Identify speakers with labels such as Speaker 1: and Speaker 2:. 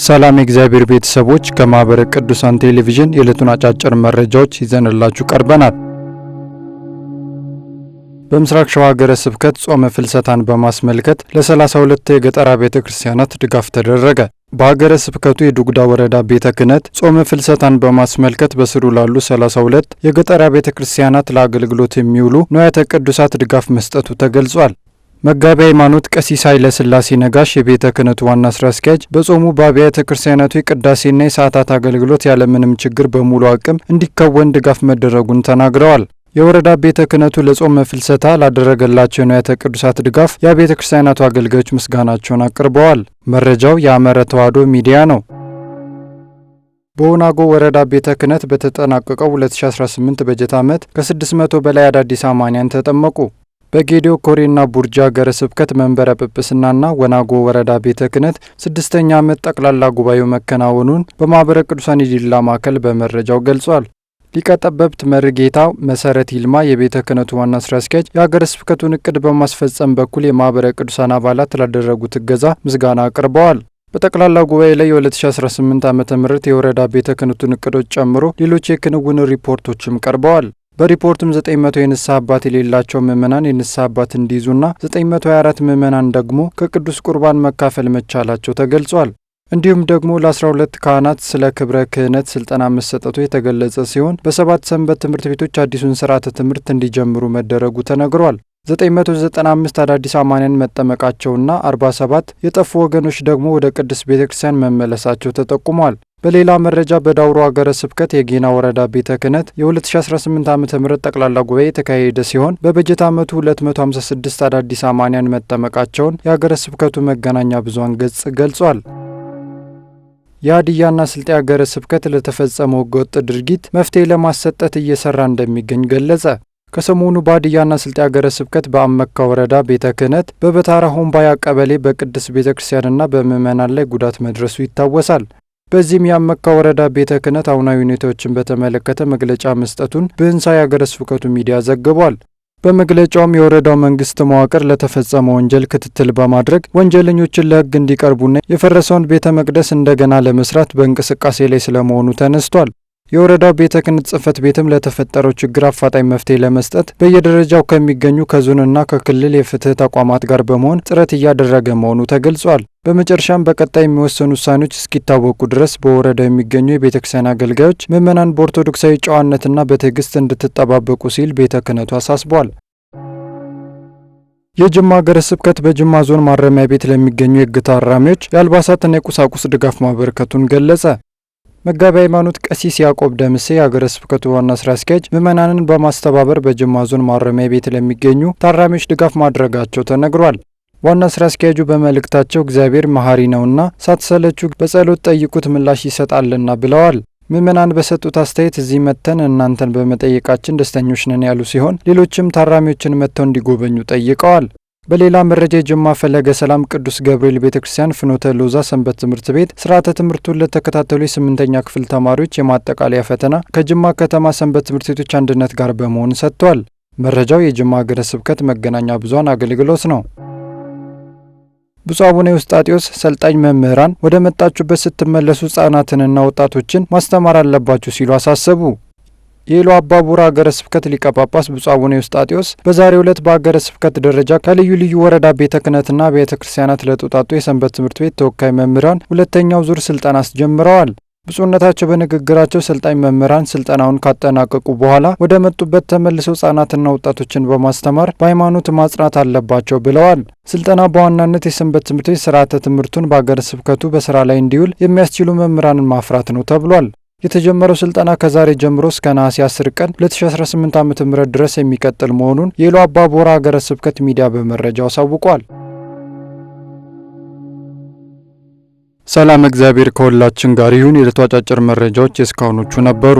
Speaker 1: ሰላም የእግዚአብሔር ቤተሰቦች ከማህበረ ቅዱሳን ቴሌቪዥን የዕለቱን አጫጭር መረጃዎች ይዘንላችሁ ቀርበናል። በምስራቅ ሸዋ ሀገረ ስብከት ጾመ ፍልሰታን በማስመልከት ለ32 የገጠር ቤተ ክርስቲያናት ድጋፍ ተደረገ። በሀገረ ስብከቱ የዱጉዳ ወረዳ ቤተ ክህነት ጾመ ፍልሰታን በማስመልከት በስሩ ላሉ 32 የገጠር ቤተ ክርስቲያናት ለአገልግሎት የሚውሉ ንዋያተ ቅዱሳት ድጋፍ መስጠቱ ተገልጿል። መጋቢ ሃይማኖት ቀሲስ ኃይለ ሥላሴ ነጋሽ የቤተ ክህነቱ ዋና ስራ አስኪያጅ በጾሙ በአብያተ ክርስቲያናቱ የቅዳሴና የሰዓታት አገልግሎት ያለምንም ችግር በሙሉ አቅም እንዲከወን ድጋፍ መደረጉን ተናግረዋል። የወረዳ ቤተ ክህነቱ ለጾመ ፍልሰታ ላደረገላቸው ንዋያተ ቅዱሳት ድጋፍ የቤተ ክርስቲያናቱ አገልጋዮች ምስጋናቸውን አቅርበዋል። መረጃው የአመረ ተዋሕዶ ሚዲያ ነው። በወናጎ ወረዳ ቤተ ክህነት በተጠናቀቀው 2018 በጀት ዓመት ከ600 በላይ አዳዲስ አማንያን ተጠመቁ። በጌዲዮ ኮሬና ቡርጃ ሀገረ ስብከት መንበረ ጵጵስናና ወናጎ ወረዳ ቤተ ክህነት 6ኛ ዓመት ጠቅላላ ጉባኤው መከናወኑን በማህበረ ቅዱሳን የዲላ ማዕከል በመረጃው ገልጿል። ሊቀ ጠበብት መርጌታ መሰረት ይልማ የቤተ ክህነቱ ዋና ስራ አስኪያጅ የሀገረ ስብከቱን እቅድ በማስፈጸም በኩል የማህበረ ቅዱሳን አባላት ላደረጉት እገዛ ምስጋና አቅርበዋል። በጠቅላላ ጉባኤ ላይ የ2018 ዓ.ም የወረዳ ቤተ ክህነቱን እቅዶች ጨምሮ ሌሎች የክንውን ሪፖርቶችም ቀርበዋል። በሪፖርቱም 900 የንስሐ አባት የሌላቸው ምዕመናን የንስሐ አባት እንዲይዙና 924 ምዕመናን ደግሞ ከቅዱስ ቁርባን መካፈል መቻላቸው ተገልጿል። እንዲሁም ደግሞ ለ12 ካህናት ስለ ክብረ ክህነት ስልጠና መሰጠቱ የተገለጸ ሲሆን በ7 ሰንበት ትምህርት ቤቶች አዲሱን ስርዓተ ትምህርት እንዲጀምሩ መደረጉ ተነግሯል። 995 አዳዲስ አማንያን መጠመቃቸውና 47 የጠፉ ወገኖች ደግሞ ወደ ቅድስት ቤተክርስቲያን መመለሳቸው ተጠቁሟል። በሌላ መረጃ በዳውሮ ሀገረ ስብከት የጌና ወረዳ ቤተ ክህነት የ2018 ዓ.ም ጠቅላላ ጉባኤ የተካሄደ ሲሆን በበጀት ዓመቱ 256 አዳዲስ አማንያን መጠመቃቸውን የሀገረ ስብከቱ መገናኛ ብዙኃን ገጽ ገልጿል። የሀዲያና ስልጤ ሀገረ ስብከት ለተፈጸመው ህገወጥ ድርጊት መፍትሄ ለማሰጠት እየሰራ እንደሚገኝ ገለጸ። ከሰሞኑ በሀዲያና ስልጤ ሀገረ ስብከት በአመካ ወረዳ ቤተ ክህነት በበታራ ሆምባያ ቀበሌ በቅድስት ቤተ ክርስቲያንና በምዕመናን ላይ ጉዳት መድረሱ ይታወሳል። በዚህም የአመካ ወረዳ ቤተ ክህነት አሁናዊ ሁኔታዎችን በተመለከተ መግለጫ መስጠቱን ብህንሳ የሀገረ ስብከቱ ሚዲያ ዘግቧል። በመግለጫውም የወረዳው መንግስት መዋቅር ለተፈጸመ ወንጀል ክትትል በማድረግ ወንጀለኞችን ለህግ እንዲቀርቡና የፈረሰውን ቤተ መቅደስ እንደገና ለመስራት በእንቅስቃሴ ላይ ስለመሆኑ ተነስቷል። የወረዳው ቤተ ክህነት ጽሕፈት ቤትም ለተፈጠረው ችግር አፋጣኝ መፍትሄ ለመስጠት በየደረጃው ከሚገኙ ከዞንና ከክልል የፍትህ ተቋማት ጋር በመሆን ጥረት እያደረገ መሆኑ ተገልጿል። በመጨረሻም በቀጣይ የሚወሰኑ ውሳኔዎች እስኪታወቁ ድረስ በወረዳው የሚገኙ የቤተ ክርስቲያን አገልጋዮች ምዕመናን በኦርቶዶክሳዊ ጨዋነትና በትዕግስት እንድትጠባበቁ ሲል ቤተ ክህነቱ አሳስቧል። የጅማ ሀገረ ስብከት በጅማ ዞን ማረሚያ ቤት ለሚገኙ የህግ ታራሚዎች የአልባሳትና የቁሳቁስ ድጋፍ ማበርከቱን ገለጸ። መጋቢ ሃይማኖት ቀሲስ ያዕቆብ ደምሴ የሀገረ ስብከቱ ዋና ስራ አስኪያጅ ምዕመናንን በማስተባበር በጅማ ዞን ማረሚያ ቤት ለሚገኙ ታራሚዎች ድጋፍ ማድረጋቸው ተነግሯል። ዋና ስራ አስኪያጁ በመልእክታቸው እግዚአብሔር መሐሪ ነውና ሳትሰለቹ በጸሎት ጠይቁት ምላሽ ይሰጣልና ብለዋል። ምዕመናን በሰጡት አስተያየት እዚህ መጥተን እናንተን በመጠየቃችን ደስተኞች ነን ያሉ ሲሆን ሌሎችም ታራሚዎችን መጥተው እንዲጎበኙ ጠይቀዋል። በሌላ መረጃ የጅማ ፈለገ ሰላም ቅዱስ ገብርኤል ቤተክርስቲያን ፍኖተ ሎዛ ሰንበት ትምህርት ቤት ስርዓተ ትምህርቱን ለተከታተሉ የ8ኛ ክፍል ተማሪዎች የማጠቃለያ ፈተና ከጅማ ከተማ ሰንበት ትምህርት ቤቶች አንድነት ጋር በመሆን ሰጥቷል። መረጃው የጅማ ሀገረ ስብከት መገናኛ ብዙኃን አገልግሎት ነው። ብፁዕ አቡነ ኤዎስጣቴዎስ ሰልጣኝ መምህራን ወደ መጣችሁበት ስትመለሱ ህጻናትንና ወጣቶችን ማስተማር አለባችሁ ሲሉ አሳሰቡ። የኢሉ አባቡራ ሀገረ ስብከት ሊቀ ጳጳስ ብፁዕ አቡነ ኤዎስጣቴዎስ በዛሬው ዕለት በሀገረ ስብከት ደረጃ ከልዩ ልዩ ወረዳ ቤተ ክህነትና ቤተ ክርስቲያናት ለተውጣጡ የሰንበት ትምህርት ቤት ተወካይ መምህራን ሁለተኛው ዙር ስልጠና አስጀምረዋል። ብፁዕነታቸው በንግግራቸው ሰልጣኝ መምህራን ስልጠናውን ካጠናቀቁ በኋላ ወደ መጡበት ተመልሰው ህጻናትና ወጣቶችን በማስተማር በሃይማኖት ማጽናት አለባቸው ብለዋል። ስልጠና በዋናነት የሰንበት ትምህርት ቤት ስርዓተ ትምህርቱን በሀገረ ስብከቱ በስራ ላይ እንዲውል የሚያስችሉ መምህራንን ማፍራት ነው ተብሏል። የተጀመረው ስልጠና ከዛሬ ጀምሮ እስከ ነሐሴ 10 ቀን 2018 ዓ.ም ድረስ የሚቀጥል መሆኑን የኢሉ አባቦራ ሀገረ ስብከት ሚዲያ በመረጃው አሳውቋል። ሰላም እግዚአብሔር ከሁላችን ጋር ይሁን። የዕለቱ አጫጭር መረጃዎች የእስካሁኖቹ ነበሩ።